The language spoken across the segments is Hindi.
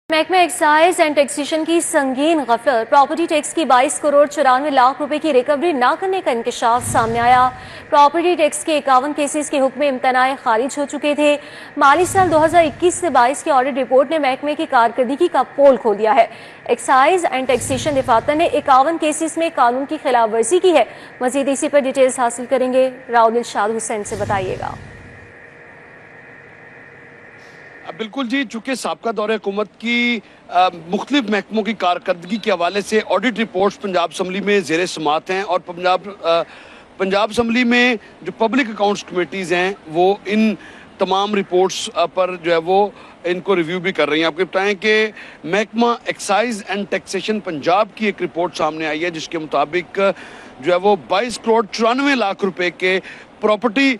महकमा एक्साइज एंड टैक्सेशन की संगीन गफलत, प्रॉपर्टी टैक्स की 22 करोड़ 94 लाख रुपए की रिकवरी न करने का इंकशाफ सामने आया। प्रॉपर्टी टैक्स के 51 केसेस के हुक्म इम्तनाए खारिज हो चुके थे। माली साल 2021 से 22 की ऑडिट रिपोर्ट ने महकमे की कारकर्दगी का पोल खोल दिया है। एक्साइज एंड टैक्सेशन दफातर ने 51 केसेस में कानून की खिलाफ वर्जी की है। मजीद इसी पर डिटेल्स हासिल करेंगे, राव दिलशाद हुसैन से बताइएगा। बिल्कुल जी, चूंकि साबका दौरे हुकूमत की मुख्तलिफ महकमों की कारकर्दगी के हवाले से ऑडिट रिपोर्ट्स पंजाब असम्बली में ज़ेर समात हैं और पंजाब असम्बली में जो पब्लिक अकाउंट्स कमेटीज़ हैं वो इन तमाम रिपोर्ट्स पर जो है वो इनको रिव्यू भी कर रही हैं। आपको बताएं कि महकमा एक्साइज एंड टैक्सेशन पंजाब की एक रिपोर्ट सामने आई है जिसके मुताबिक जो है वो 22 करोड़ 94 लाख रुपए के प्रॉपर्टी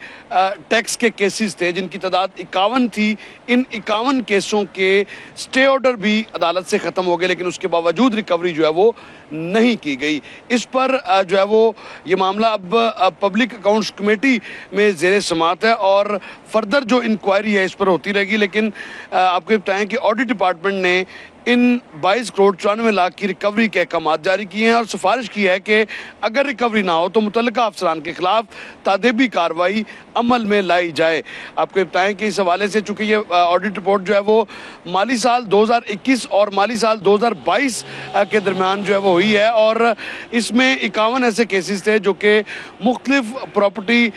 टैक्स के केसेस थे जिनकी तादाद 51 थी। इन 51 केसों के स्टे ऑर्डर भी अदालत से ख़त्म हो गए, लेकिन उसके बावजूद रिकवरी जो है वो नहीं की गई। इस पर जो है वो ये मामला अब पब्लिक अकाउंट्स कमेटी में ज़ेर समात है और फर्दर जो इंक्वायरी है इस पर होती रहेगी। लेकिन आपको बताएं कि ऑडिट डिपार्टमेंट ने इन 22 करोड़ 94 लाख की रिकवरी के अहकाम जारी किए हैं और सिफारिश की है कि अगर रिकवरी ना हो तो मुतल्लिका अफसरान के खिलाफ तादेबी कार्रवाई अमल में लाई जाए। आपको बताएं कि इस हवाले से चूंकि ये ऑडिट रिपोर्ट जो है वो माली साल 2021 और माली साल 2022 के दरमियान जो है वो हुई है और इसमें 51 ऐसे केसेस थे जो कि मुख्तलिफ प्रॉपर्टी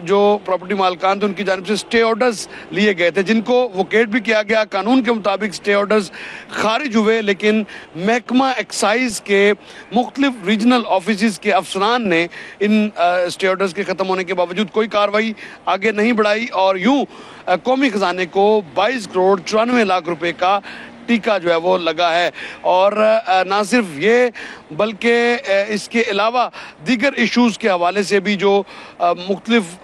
जो प्रॉपर्टी मालकान थे उनकी जानिब से स्टे ऑर्डर्स लिए गए थे जिनको वोकेट भी किया गया। कानून के मुताबिक स्टे ऑर्डर्स खारिज हुए, लेकिन महकमा एक्साइज के मुख्तलिफ रीजनल ऑफिस के अफसरान ने इन स्टे ऑर्डर्स के ख़त्म होने के बावजूद कोई कार्रवाई आगे नहीं बढ़ाई और यूं कौमी खजाने को 22 करोड़ 94 लाख रुपए का टीका जो है वो लगा है। और ना सिर्फ ये बल्कि इसके अलावा दीगर इश्यूज़ के हवाले से भी जो मुख्तलिफ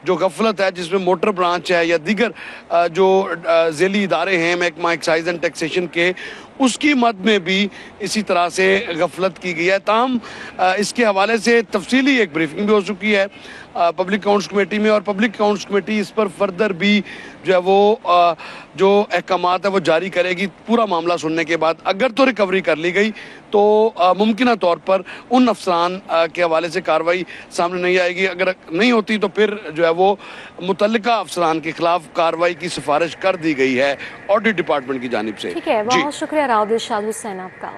जो गफलत है जिसमें मोटर ब्रांच है या दीगर जो ज़ेली इदारे हैं महकमा एक्साइज एंड टैक्सेशन के, उसकी मद में भी इसी तरह से गफलत की गई है। ताहम इसके हवाले से तफसीली एक ब्रीफिंग भी हो चुकी है पब्लिक अकाउंट्स कमेटी में और पब्लिक अकाउंट्स कमेटी इस पर फर्दर भी जो है वो जो अहकामात है वो जारी करेगी। पूरा मामला सुनने के बाद अगर तो रिकवरी कर ली गई तो मुमकिन तौर पर उन अफसरान के हवाले से कार्रवाई सामने नहीं आएगी। अगर नहीं होती तो फिर जो है वो मुतल्लिका अफसरान के खिलाफ कार्रवाई की सिफारिश कर दी गई है ऑडिट डिपार्टमेंट की जानिब से। ठीक है, बहुत शुक्रिया राव दिलशाद हुसैन आपका।